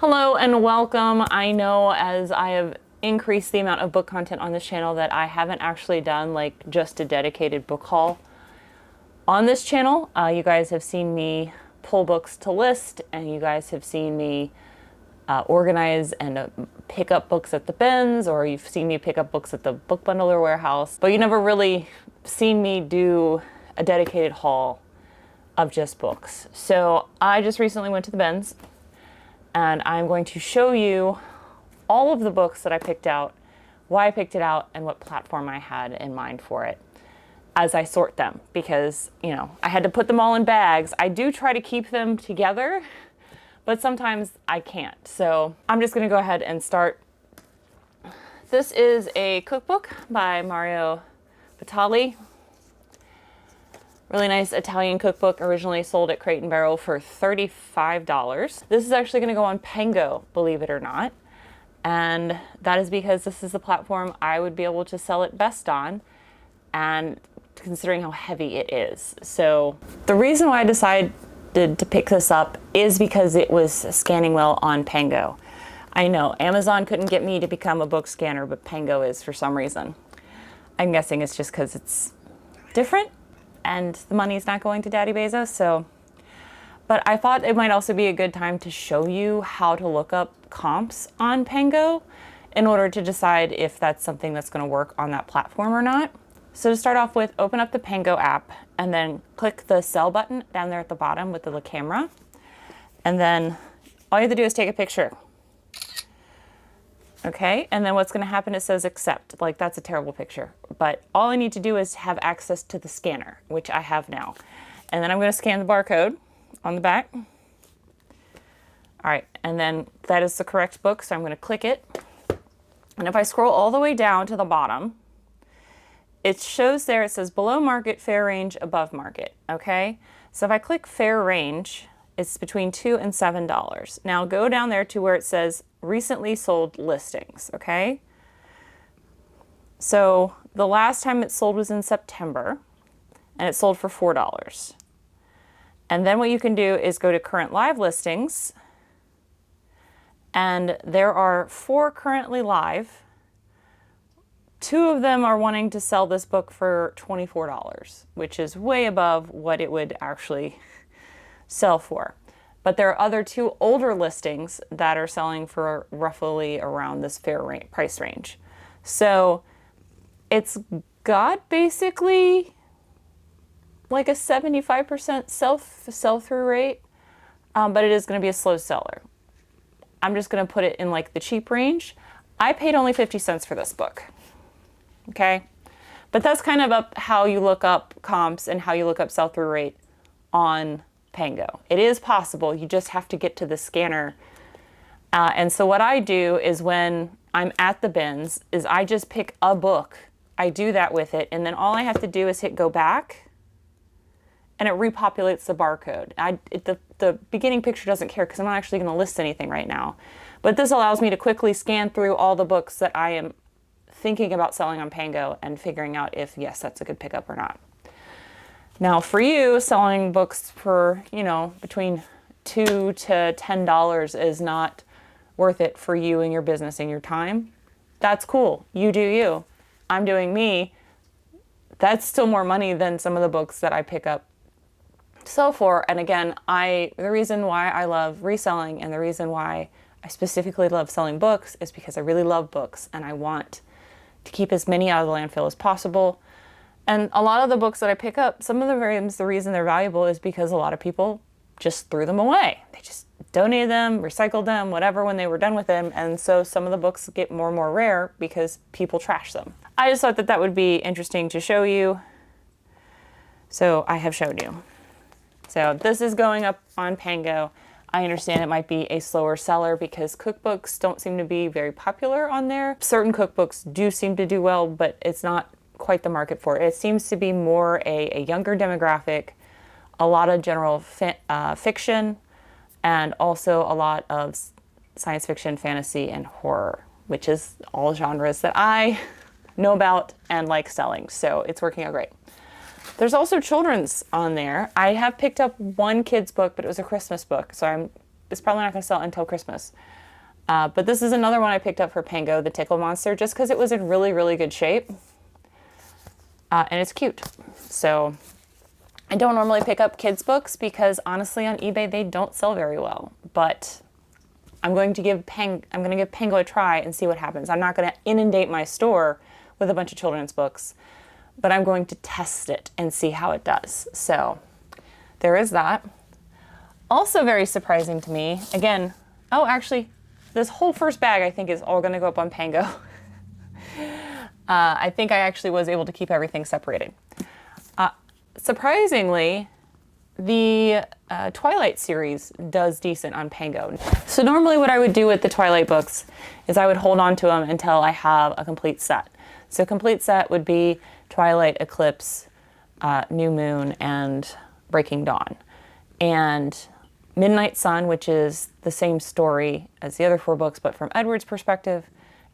Hello and welcome. I know as I have increased the amount of book content on this channel that I haven't actually done like just a dedicated book haul on this channel. You guys have seen me pull books to list, and you guys have seen me organize and pick up books at the bins, or you've seen me pick up books at the book bundler warehouse, but you never really seen me do a dedicated haul of just books. So I just recently went to the bins, and I'm going to show you all of the books that I picked out, why I picked it out, and what platform I had in mind for it as I sort them, because, you know, I had to put them all in bags. I do try to keep them together, but sometimes I can't. So I'm just gonna go ahead and start. This is a cookbook by Mario Batali. Really nice Italian cookbook, originally sold at Crate & Barrel for $35. This is actually gonna go on Pango, believe it or not. And that is because this is the platform I would be able to sell it best on, and considering how heavy it is. So the reason why I decided to pick this up is because it was scanning well on Pango. I know Amazon couldn't get me to become a book scanner, but Pango is for some reason. I'm guessing it's just because it's different and the money's not going to Daddy Bezos. So, but I thought it might also be a good time to show you how to look up comps on Pango in order to decide if that's something that's going to work on that platform or not. So to start off with, open up the Pango app and then click the sell button down there at the bottom with the little camera. And then all you have to do is take a picture. Okay, and then what's gonna happen, it says accept. Like, that's a terrible picture. But all I need to do is have access to the scanner, which I have now. And then I'm gonna scan the barcode on the back. All right, and then that is the correct book, so I'm gonna click it. And if I scroll all the way down to the bottom, it shows there, it says below market, fair range, above market, okay? So if I click fair range, it's between $2 and $7. Now go down there to where it says recently sold listings, okay? So the last time it sold was in September, and it sold for $4. And then what you can do is go to current live listings, and there are 4 currently live. 2 of them are wanting to sell this book for $24, which is way above what it would actually sell for. But there are other 2 older listings that are selling for roughly around this fair price range. So it's got basically like a 75% sell-through rate, but it is going to be a slow seller. I'm just going to put it in like the cheap range. I paid only 50 cents for this book. Okay, but that's kind of up how you look up comps and how you look up sell-through rate on Pango. It is possible, you just have to get to the scanner. And so what I do is when I'm at the bins is I just pick a book, I do that with it, and then all I have to do is hit go back, and it repopulates the barcode. The beginning picture doesn't care because I'm not actually going to list anything right now. But this allows me to quickly scan through all the books that I am thinking about selling on Pango and figuring out if, yes, that's a good pickup or not. Now for you, selling books for, you know, between $2 to $10 is not worth it for you and your business and your time. That's cool. You do you. I'm doing me. That's still more money than some of the books that I pick up to sell for. And again, the reason why I love reselling and the reason why I specifically love selling books is because I really love books and I want to keep as many out of the landfill as possible. And a lot of the books that I pick up, some of the reason they're valuable is because a lot of people just threw them away. They just donated them, recycled them, whatever, when they were done with them. And so some of the books get more and more rare because people trash them. I just thought that that would be interesting to show you. So I have shown you. So this is going up on Pango. I understand it might be a slower seller because cookbooks don't seem to be very popular on there. Certain cookbooks do seem to do well, but it's not quite the market for it. It seems to be more a younger demographic, a lot of general fiction, and also a lot of science fiction, fantasy, and horror, which is all genres that I know about and like selling. So it's working out great. There's also children's on there. I have picked up one kid's book, but it was a Christmas book, so I'm it's probably not going to sell until Christmas. But this is another one I picked up for Pango, the Tickle Monster, just because it was in really, really good shape. And it's cute. So I don't normally pick up kids' books because honestly on eBay they don't sell very well. But I'm going to give Pango a try and see what happens. I'm not going to inundate my store with a bunch of children's books, but I'm going to test it and see how it does. So there is that. Also very surprising to me, again, oh, actually, this whole first bag I think is all going to go up on Pango. I think I actually was able to keep everything separated. Surprisingly, the Twilight series does decent on Pango. So normally what I would do with the Twilight books is I would hold on to them until I have a complete set. So a complete set would be Twilight, Eclipse, New Moon, and Breaking Dawn. And Midnight Sun, which is the same story as the other 4 books, but from Edward's perspective.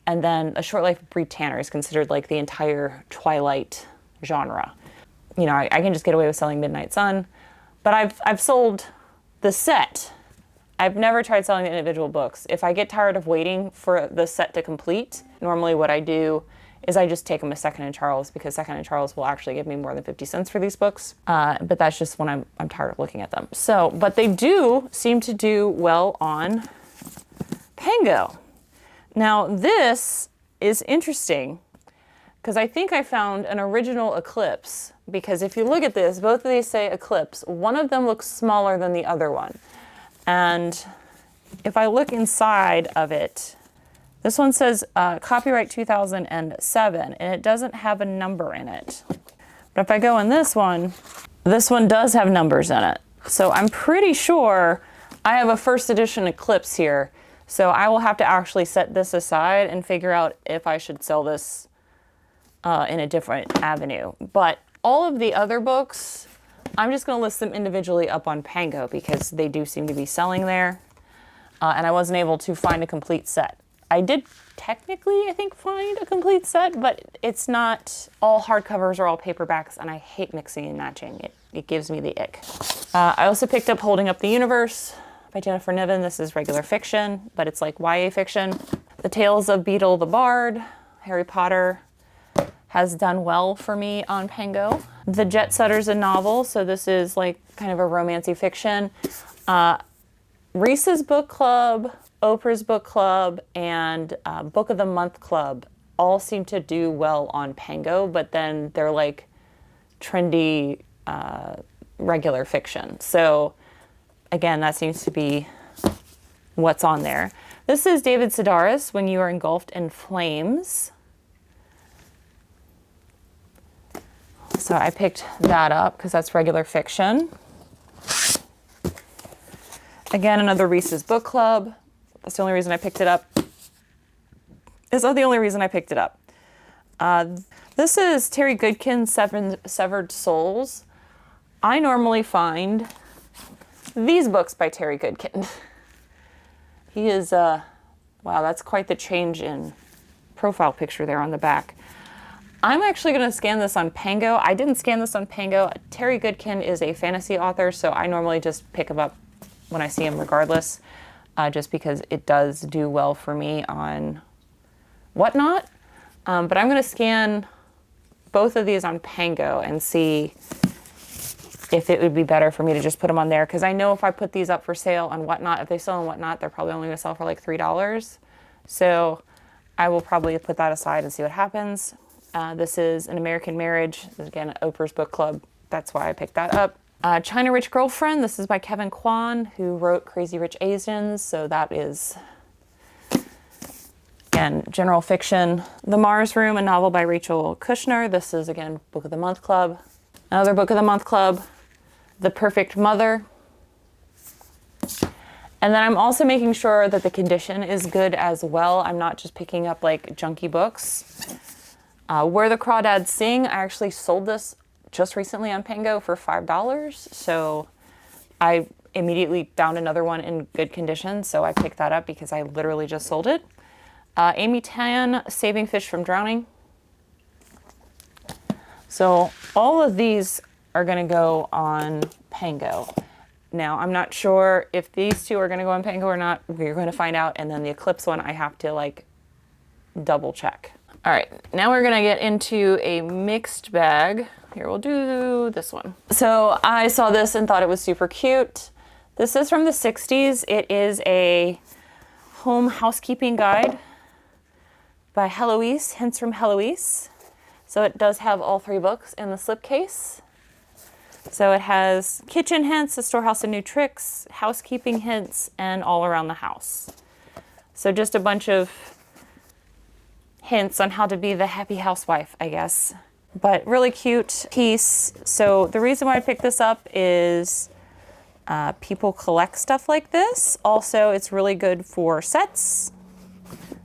And then A Short Life of Bree Tanner is considered like the entire Twilight genre. You know, I can just get away with selling Midnight Sun, but I've sold the set. I've never tried selling the individual books. If I get tired of waiting for the set to complete, normally what I do is I just take them to Second & Charles, because Second & Charles will actually give me more than 50 cents for these books. But that's just when I'm tired of looking at them. So, but they do seem to do well on Pango. Now this is interesting because I think I found an original Eclipse, because if you look at this, both of these say Eclipse. One of them looks smaller than the other one. And if I look inside of it, this one says copyright 2007, and it doesn't have a number in it. But if I go in this one does have numbers in it. So I'm pretty sure I have a first edition Eclipse here. So I will have to actually set this aside and figure out if I should sell this in a different avenue. But all of the other books, I'm just going to list them individually up on Pango because they do seem to be selling there. And I wasn't able to find a complete set. I did technically, I think, find a complete set, but it's not all hardcovers or all paperbacks, and I hate mixing and matching. It gives me the ick. I also picked up Holding Up the Universe by Jennifer Niven. This is regular fiction, but it's like YA fiction. The Tales of Beetle the Bard, Harry Potter, has done well for me on Pango. The Jet Setter's a novel, so this is like kind of a romancy fiction. Reese's Book Club, Oprah's Book Club, and Book of the Month Club all seem to do well on Pango, but then they're like trendy regular fiction. So again, that seems to be what's on there. This is David Sedaris, When You Are Engulfed in Flames. So I picked that up because that's regular fiction. Again, another Reese's Book Club. That's the only reason I picked it up. It's not the only reason I picked it up. This is Terry Goodkin's Severed Souls. I normally find these books by Terry Goodkin. He is, wow, that's quite the change in profile picture there on the back. I'm actually going to scan this on Pango. I didn't scan this on Pango. Terry Goodkin is a fantasy author, so I normally just pick him up when I see him regardless, just because it does do well for me on Whatnot. But I'm going to scan both of these on Pango and see if it would be better for me to just put them on there, because I know if I put these up for sale on Whatnot, if they sell on Whatnot, they're probably only going to sell for like $3. So I will probably put that aside and see what happens. This is An American Marriage. This is, again, Oprah's Book Club. That's why I picked that up. China Rich Girlfriend. This is by Kevin Kwan, who wrote Crazy Rich Asians. So that is, again, general fiction. The Mars Room, a novel by Rachel Kushner. This is, again, Book of the Month Club. Another Book of the Month Club, The Perfect Mother. And then I'm also making sure that the condition is good as well. I'm not just picking up like junky books. Where the Crawdads Sing, I actually sold this just recently on Pango for $5. So I immediately found another one in good condition. So I picked that up because I literally just sold it. Amy Tan, Saving Fish from Drowning. So all of these are going to go on Pango. Now, I'm not sure if these two are going to go on Pango or not. We're going to find out. And then the Eclipse one, I have to like double check. All right, now we're going to get into a mixed bag. Here, we'll do this one. So I saw this and thought it was super cute. This is from the 60s. It is a home housekeeping guide by Heloise, hints from Heloise. So it does have all 3 books in the slipcase. So it has kitchen hints, a storehouse of new tricks, housekeeping hints, and all around the house. So just a bunch of hints on how to be the happy housewife, I guess. But really cute piece. So the reason why I picked this up is people collect stuff like this. Also, it's really good for sets,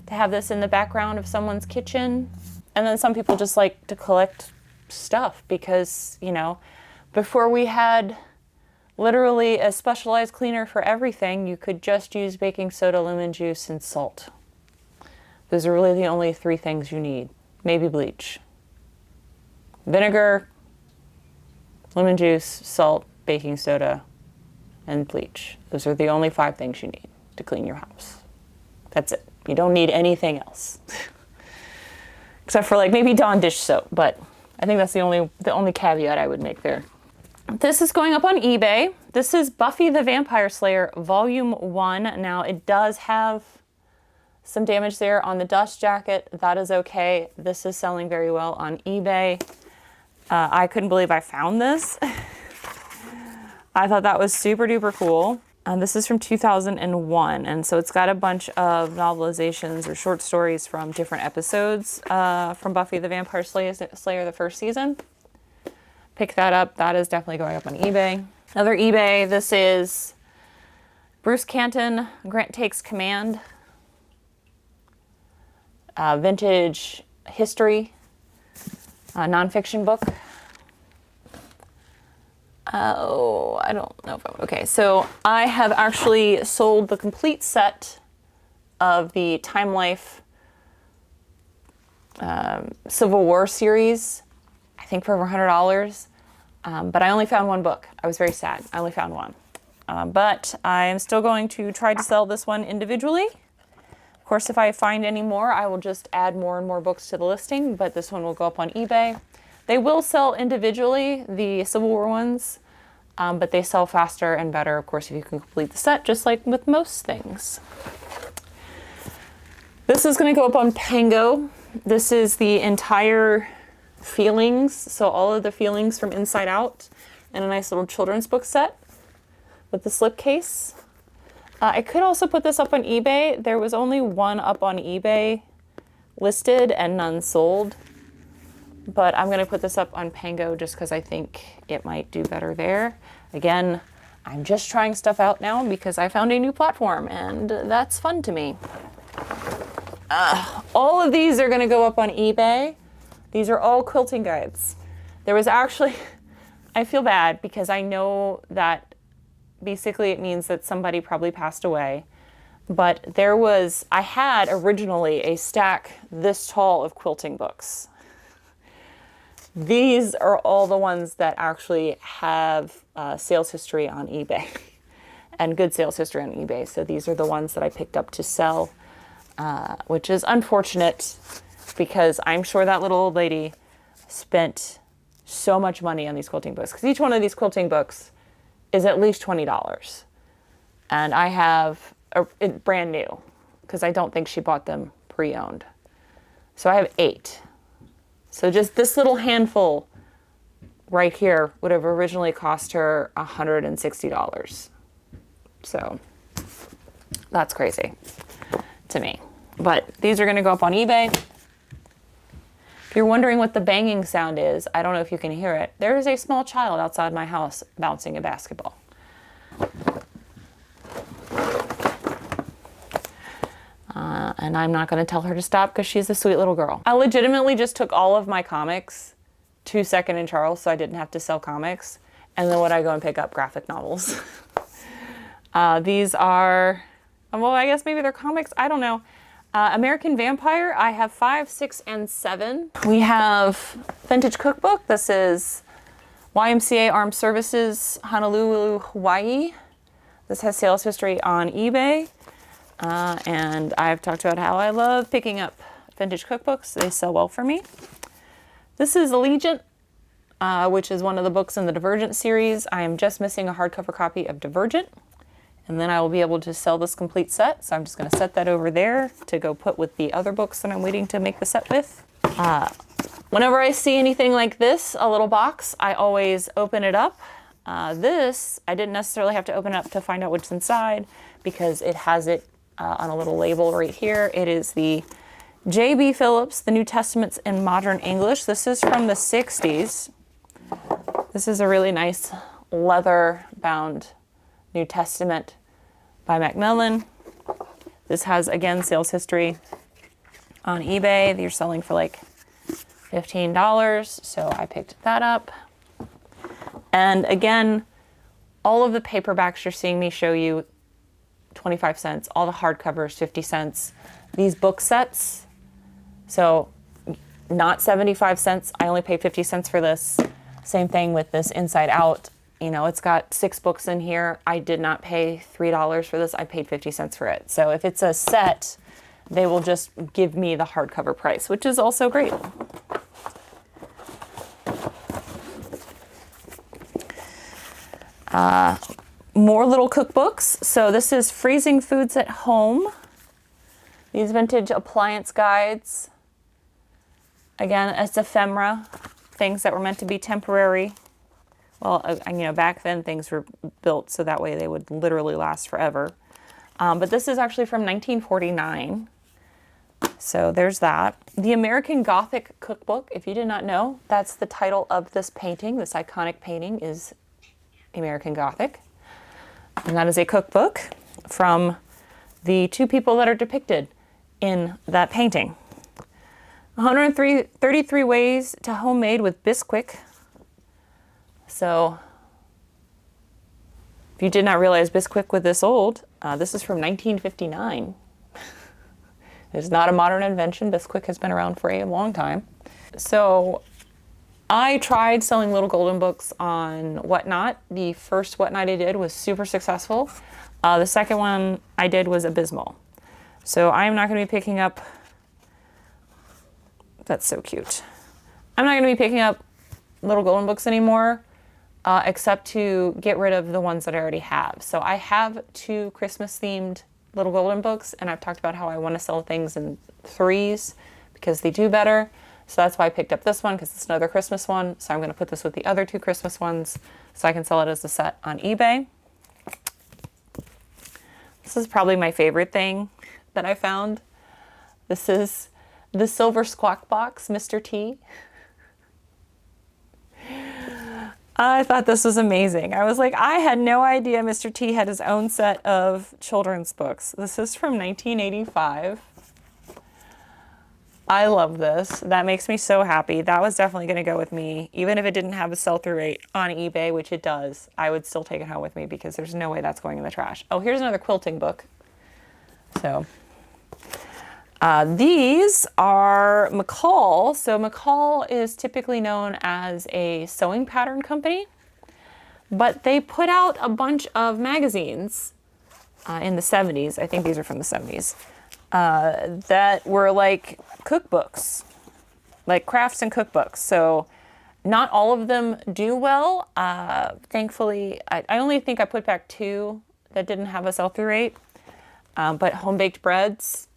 to have this in the background of someone's kitchen. And then some people just like to collect stuff because, you know, before we had literally a specialized cleaner for everything, you could just use baking soda, lemon juice, and salt. Those are really the only 3 things you need. Maybe bleach. Vinegar, lemon juice, salt, baking soda, and bleach. Those are the only 5 things you need to clean your house. That's it. You don't need anything else. Except for like maybe Dawn dish soap, but I think that's the only caveat I would make there. This is going up on eBay. This is Buffy the Vampire Slayer Volume 1. Now it does have some damage there on the dust jacket. That is okay. This is selling very well on eBay. I couldn't believe I found this. I thought that was super duper cool. This is from 2001, and so it's got a bunch of novelizations or short stories from different episodes from Buffy the Vampire Slayer, the first season. Pick that up. That is definitely going up on eBay. Another eBay, this is Bruce Canton, Grant Takes Command. Vintage history, nonfiction book. Oh, I don't know if okay, so I have actually sold the complete set of the Time Life Civil War series, I think for over $100, but I only found 1 book. I was very sad. I only found 1. But I am still going to try to sell this one individually. Of course, if I find any more, I will just add more and more books to the listing, but this one will go up on eBay. They will sell individually, the Civil War ones, but they sell faster and better, of course, if you can complete the set, just like with most things. This is going to go up on Pango. This is the entire feelings, so all of the feelings from Inside Out, and a nice little children's book set with the slipcase. I could also put this up on eBay. There was only 1 up on eBay listed and none sold. But I'm going to put this up on Pango just because I think it might do better there. Again, I'm just trying stuff out now because I found a new platform and that's fun to me. All of these are going to go up on eBay. These are all quilting guides. There was actually, I feel bad because I know that basically it means that somebody probably passed away. But I had originally a stack this tall of quilting books. These are all the ones that actually have sales history on eBay and good sales history on eBay. So these are the ones that I picked up to sell, which is unfortunate because I'm sure that little old lady spent so much money on these quilting books because each one of these quilting books is at least $20. And I have it brand new because I don't think she bought them pre-owned. So I have 8. So just this little handful right here would have originally cost her $160. So that's crazy to me. But these are going to go up on eBay. If you're wondering what the banging sound is, I don't know if you can hear it. There is a small child outside my house bouncing a basketball. And I'm not going to tell her to stop because she's a sweet little girl. I legitimately just took all of my comics to Second and Charles so I didn't have to sell comics. And then would I go and pick up graphic novels? These are, well, I guess maybe they're comics. I don't know. American Vampire, I have 5, 6, and 7. We have Vintage Cookbook. This is YMCA Armed Services, Honolulu, Hawaii. This has sales history on eBay. And I've talked about how I love picking up vintage cookbooks. They sell well for me. This is Allegiant, which is one of the books in the Divergent series. I am just missing a hardcover copy of Divergent, and then I will be able to sell this complete set. So I'm just going to set that over there to go put with the other books that I'm waiting to make the set with. Whenever I see anything like this, a little box, I always open it up. This, I didn't necessarily have to open it up to find out what's inside because it has it on a little label right here. It is the J.B. Phillips, The New Testaments in Modern English. This is from the 60s. This is a really nice leather-bound New Testament by Macmillan. This has, again, sales history on eBay. You're selling for like $15, so I picked that up. And again, all of the paperbacks you're seeing me show you, 25 cents. All the hardcovers, 50 cents. These book sets, so not 75 cents. I only paid 50 cents for this. Same thing with this Inside Out. You know, it's got 6 books in here. I did not pay $3 for this. I paid 50 cents for it. So if it's a set, they will just give me the hardcover price, which is also great. More little cookbooks. So this is Freezing Foods at Home. These vintage appliance guides. Again, it's ephemera, things that were meant to be temporary. Well, you know, back then things were built so that way they would literally last forever. But this is actually from 1949. So there's that. The American Gothic Cookbook, if you did not know, that's the title of this painting. This iconic painting is American Gothic. And that is a cookbook from the 2 people that are depicted in that painting. 133 ways to homemade with Bisquick. So if you did not realize Bisquick was this old, this is from 1959. It's not a modern invention. Bisquick has been around for a long time. So I tried selling little golden books on Whatnot. The first Whatnot I did was super successful. The second one I did was abysmal. So I'm not going to be picking up, that's so cute. I'm not going to be picking up little golden books anymore, except to get rid of the ones that I already have. So I have 2 Christmas themed little golden books, and I've talked about how I want to sell things in 3s because they do better. So that's why I picked up this one, because it's another Christmas one. So I'm going to put this with the other 2 Christmas ones so I can sell it as a set on eBay. This is probably my favorite thing that I found. This is the Silver Squawk Box, Mr. T. I thought this was amazing. I was like, I had no idea Mr. T had his own set of children's books. This is from 1985. I love this. That makes me so happy. That was definitely going to go with me. Even if it didn't have a sell-through rate on eBay, which it does, I would still take it home with me because there's no way that's going in the trash. Oh, here's another quilting book. So these are McCall. So McCall is typically known as a sewing pattern company, but they put out a bunch of magazines in the 70s. I think these are from the 70s. That were like cookbooks, like crafts and cookbooks. So not all of them do well. Thankfully, I only think I put back 2 that didn't have a sell-through rate. But Home Baked Breads,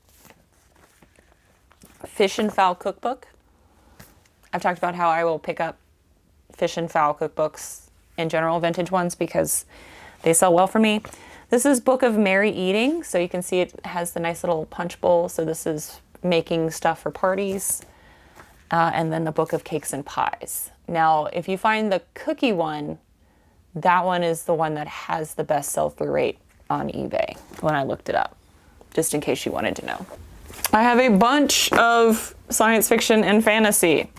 Fish and Fowl Cookbook. I've talked about how I will pick up fish and fowl cookbooks in general, vintage ones, because they sell well for me. This is Book of Merry Eating. So you can see it has the nice little punch bowl. So this is making stuff for parties. And then the Book of Cakes and Pies. Now, if you find the cookie one, that one is the one that has the best sell-through rate on eBay when I looked it up, just in case you wanted to know. I have a bunch of science fiction and fantasy.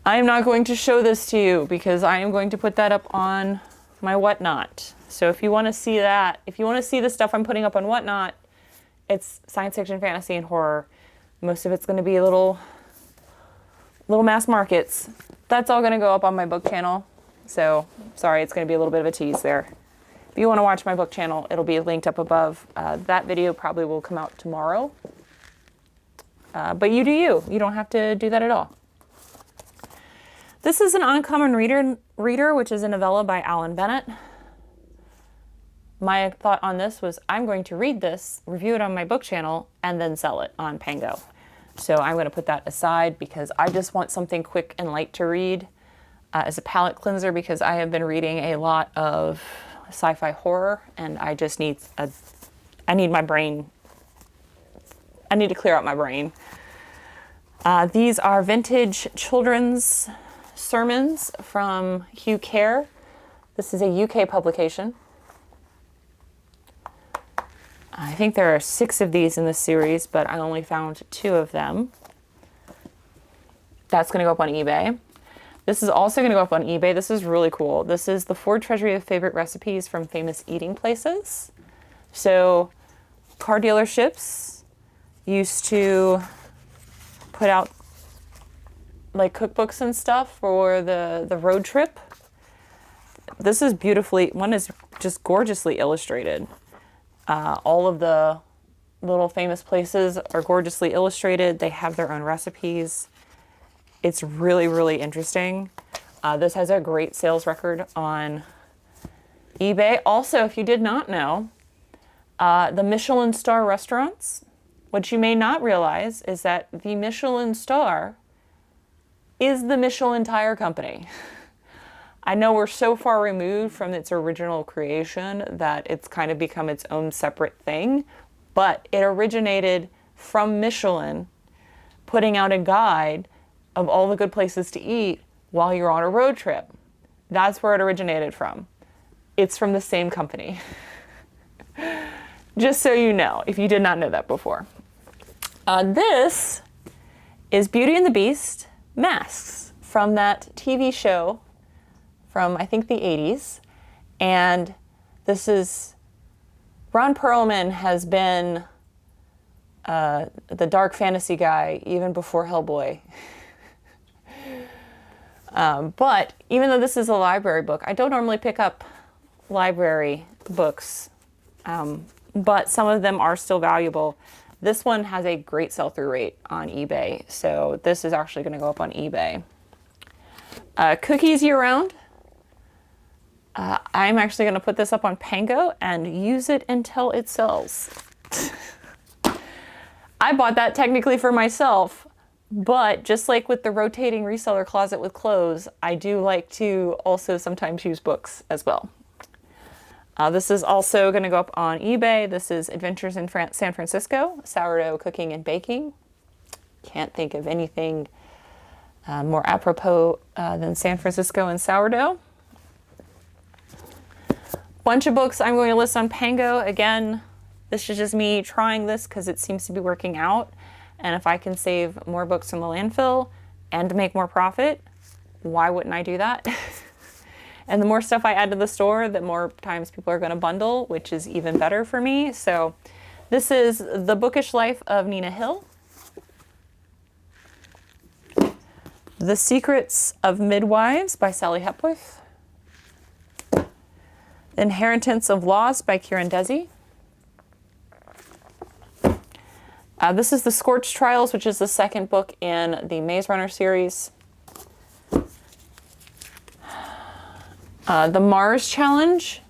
I am not going to show this to you because I am going to put that up on my Whatnot. So if you want to see that, if you want to see the stuff I'm putting up on Whatnot, it's science fiction, fantasy, and horror. Most of it's going to be little mass markets. That's all going to go up on my book channel. So sorry, it's going to be a little bit of a tease there. If you want to watch my book channel, it'll be linked up above. That video probably will come out tomorrow. But you do you. You don't have to do that at all. This is an Uncommon Reader, which is a novella by Alan Bennett. My thought on this was I'm going to read this, review it on my book channel, and then sell it on Pango. So I'm going to put that aside because I just want something quick and light to read as a palate cleanser, because I have been reading a lot of sci-fi horror and I just need my brain. I need to clear out my brain. These are vintage children's sermons from Hugh Kerr. This is a UK publication. I think there are 6 of these in this series, but I only found 2 of them. That's going to go up on eBay. This is also going to go up on eBay. This is really cool. This is the Ford Treasury of Favorite Recipes from Famous Eating Places. So car dealerships used to put out like cookbooks and stuff for the road trip. This is one is just gorgeously illustrated. All of the little famous places are gorgeously illustrated. They have their own recipes. It's really, really interesting. This has a great sales record on eBay. Also, if you did not know, the Michelin star restaurants, what you may not realize is that the Michelin star is the Michelin tire company. I know we're so far removed from its original creation that it's kind of become its own separate thing, but it originated from Michelin putting out a guide of all the good places to eat while you're on a road trip. That's where it originated from. It's from the same company. Just so you know, if you did not know that before. This is Beauty and the Beast masks from that TV show from, I think, the 80s. And this is, Ron Perlman has been the dark fantasy guy even before Hellboy. But even though this is a library book, I don't normally pick up library books, but some of them are still valuable. This one has a great sell-through rate on eBay, so this is actually going to go up on eBay. Cookies Year-Round. I'm actually going to put this up on Pango and use it until it sells. I bought that technically for myself, but just like with the rotating reseller closet with clothes, I do like to also sometimes use books as well. This is also going to go up on eBay. This is Adventures in San Francisco, sourdough cooking and baking. Can't think of anything more apropos than San Francisco and sourdough. Bunch of books I'm going to list on Pango. Again, this is just me trying this because it seems to be working out. And if I can save more books from the landfill and make more profit, why wouldn't I do that? And the more stuff I add to the store, the more times people are going to bundle, which is even better for me. So this is The Bookish Life of Nina Hill. The Secrets of Midwives by Sally Hepworth. Inheritance of Loss by Kieran Desi. This is The Scorched Trials, which is the second book in the Maze Runner series. The Mars Challenge.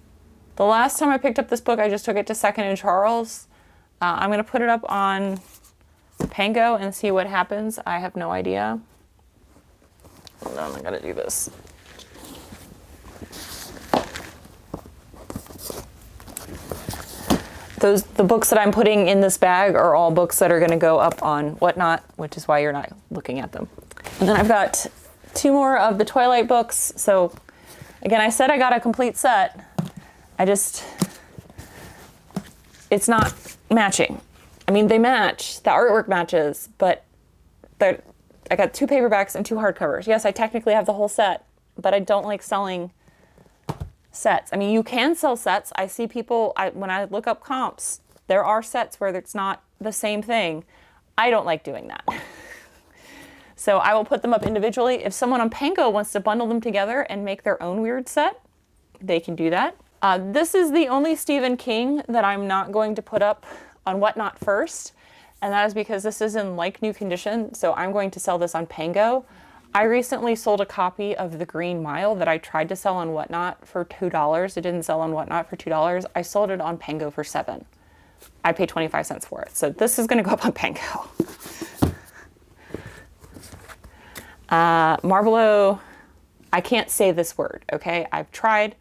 The last time I picked up this book, I just took it to Second and Charles. I'm going to put it up on Pango and see what happens. I have no idea. Hold on, I got to do this. The books that I'm putting in this bag are all books that are going to go up on Whatnot, which is why you're not looking at them. And then I've got 2 more of the Twilight books. So again, I said I got a complete set. It's not matching. I mean, they match, the artwork matches, but I got 2 paperbacks and 2 hardcovers. Yes, I technically have the whole set, but I don't like selling sets. I mean, you can sell sets. I see people, when I look up comps, there are sets where it's not the same thing. I don't like doing that. So I will put them up individually. If someone on Pango wants to bundle them together and make their own weird set, they can do that. This is the only Stephen King that I'm not going to put up on Whatnot first, and that is because this is in like new condition, so I'm going to sell this on Pango. I recently sold a copy of The Green Mile that I tried to sell on Whatnot for $2. It didn't sell on Whatnot for $2. I sold it on Pango for $7. I paid 25 cents for it, so this is going to go up on Pango. Marvelo, I can't say this word, okay? I've tried.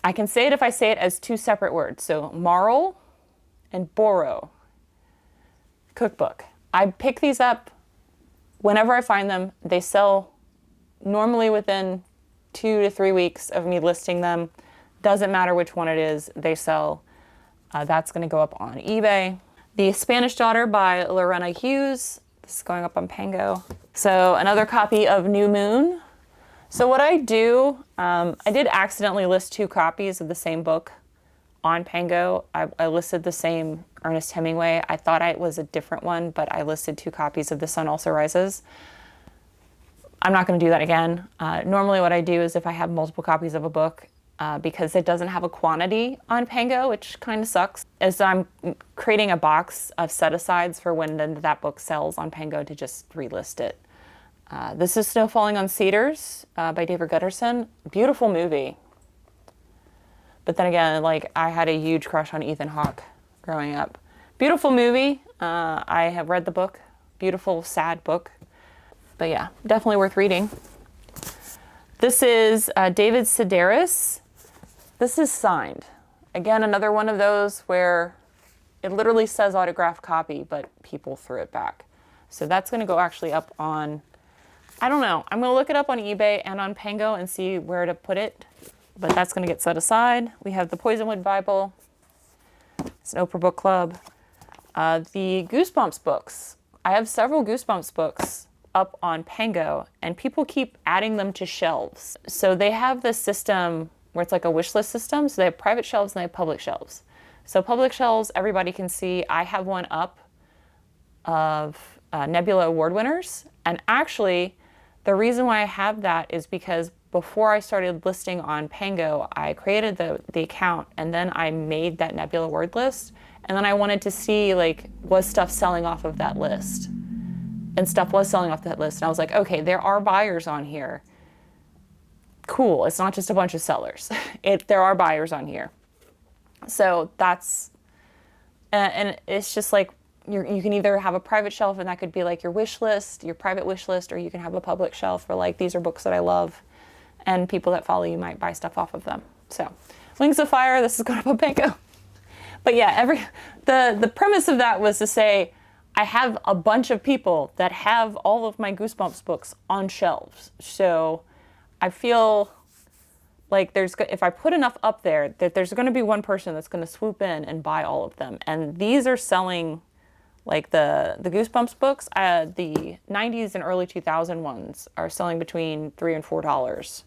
I can say it if I say it as two separate words. So Marl and Boro cookbook. I pick these up whenever I find them. They sell normally within 2 to 3 weeks of me listing them. Doesn't matter which one it is, they sell. That's going to go up on eBay. The Spanish Daughter by Lorena Hughes. This is going up on Pango. So another copy of New Moon. So what I do, I did accidentally list 2 copies of the same book on Pango. I listed the same Ernest Hemingway. I thought it was a different one, but I listed 2 copies of The Sun Also Rises. I'm not going to do that again. Normally what I do is if I have multiple copies of a book, because it doesn't have a quantity on Pango, which kind of sucks, is I'm creating a box of set-asides for when that book sells on Pango to just relist it. This is Snow Falling on Cedars by David Gutterson. Beautiful movie. But then again, like, I had a huge crush on Ethan Hawke growing up. Beautiful movie. I have read the book. Beautiful, sad book. But yeah, definitely worth reading. This is David Sedaris. This is signed. Again, another one of those where it literally says autographed copy, but people threw it back. So that's going to go actually up on, I don't know. I'm going to look it up on eBay and on Pango and see where to put it. But that's going to get set aside. We have the Poisonwood Bible. It's an Oprah Book Club. The Goosebumps books. I have several Goosebumps books up on Pango, and people keep adding them to shelves. So they have this system where it's like a wish list system. So they have private shelves and they have public shelves. So public shelves, everybody can see. I have one up of Nebula Award winners. And actually, the reason why I have that is because before I started listing on Pango, I created the account, and then I made that Nebula Award list. And then I wanted to see, like, was stuff selling off of that list? And stuff was selling off that list. And I was like, okay, there are buyers on here. Cool, it's not just a bunch of sellers. There are buyers on here. So that's, and it's just like, you can either have a private shelf, and that could be like your wish list, your private wish list, or you can have a public shelf for like, these are books that I love, and people that follow you might buy stuff off of them. So, Wings of Fire, this is going up on Pango. But yeah, the premise of that was to say, I have a bunch of people that have all of my Goosebumps books on shelves. So I feel like if I put enough up there, that there's going to be one person that's going to swoop in and buy all of them. And these are selling, like the Goosebumps books, the 90s and early 2000 ones are selling between $3 and $4,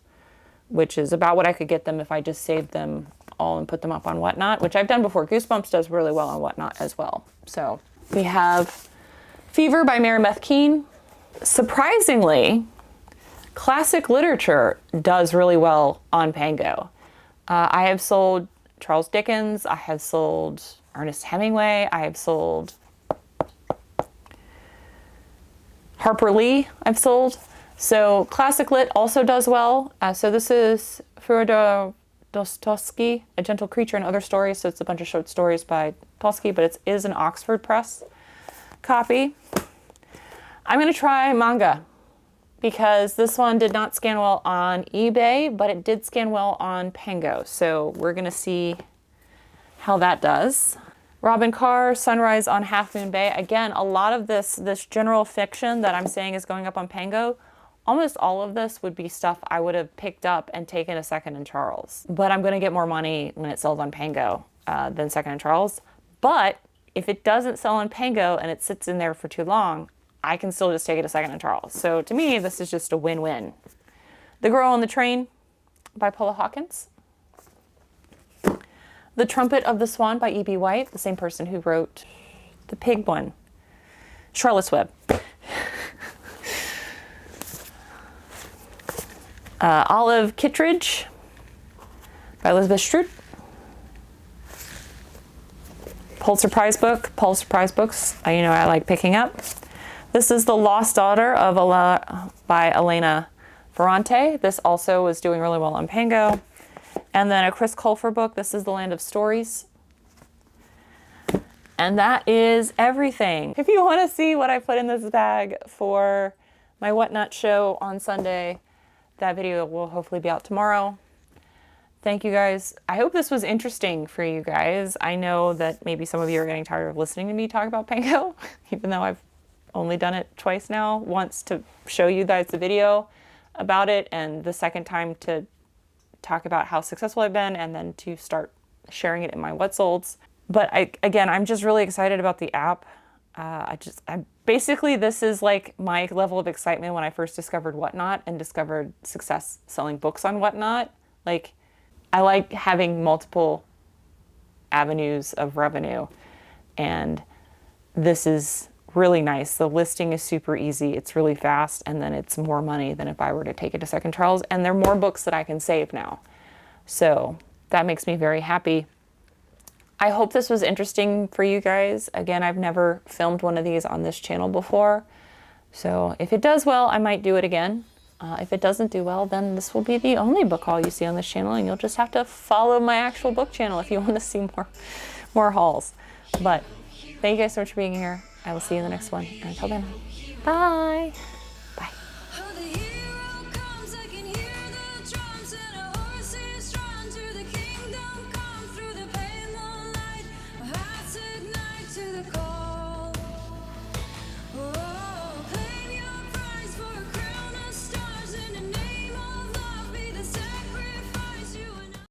which is about what I could get them if I just saved them all and put them up on Whatnot, which I've done before. Goosebumps does really well on Whatnot as well. So we have Fever by Mary Beth Keane. Surprisingly, classic literature does really well on Pango. I have sold Charles Dickens. I have sold Ernest Hemingway. I have sold Harper Lee. I've sold. So classic lit also does well. So this is Fyodor Dostoevsky, A Gentle Creature and Other Stories. So it's a bunch of short stories by Dostoevsky, but it is an Oxford Press copy. I'm going to try manga because this one did not scan well on eBay, but it did scan well on Pango. So we're going to see how that does. Robin Carr, Sunrise on Half Moon Bay. Again, a lot of this general fiction that I'm saying is going up on Pango, almost all of this would be stuff I would have picked up and taken a Second and Charles. But I'm going to get more money when it sells on Pango than Second and Charles. But if it doesn't sell on Pango and it sits in there for too long, I can still just take it a Second and Charles. So to me, this is just a win-win. The Girl on the Train by Paula Hawkins. The Trumpet of the Swan by E.B. White, the same person who wrote the pig one. Charlotte's Web. Olive Kittredge by Elizabeth Strout. Pulitzer Prize book. Pulitzer Prize books, you know, I like picking up. This is The Lost Daughter of by Elena Ferrante. This also was doing really well on Pango. And then a Chris Colfer book. This is The Land of Stories. And that is everything. If you want to see what I put in this bag for my Whatnot show on Sunday, that video will hopefully be out tomorrow. Thank you guys. I hope this was interesting for you guys. I know that maybe some of you are getting tired of listening to me talk about Pango, even though I've only done it twice now. Once to show you guys the video about it, and the second time to talk about how successful I've been, and then to start sharing it in my What Solds. But again, I'm just really excited about the app. Basically, this is like my level of excitement when I first discovered Whatnot and discovered success selling books on Whatnot. Like, I like having multiple avenues of revenue, and this is really nice. The listing is super easy. It's really fast, and then it's more money than if I were to take it to second trials, and there are more books that I can save now. So that makes me very happy. I hope this was interesting for you guys. Again, I've never filmed one of these on this channel before. So if it does well, I might do it again. If it doesn't do well, then this will be the only book haul you see on this channel, and you'll just have to follow my actual book channel if you want to see more hauls. But thank you guys so much for being here. I will see you in the next one. And until then, bye.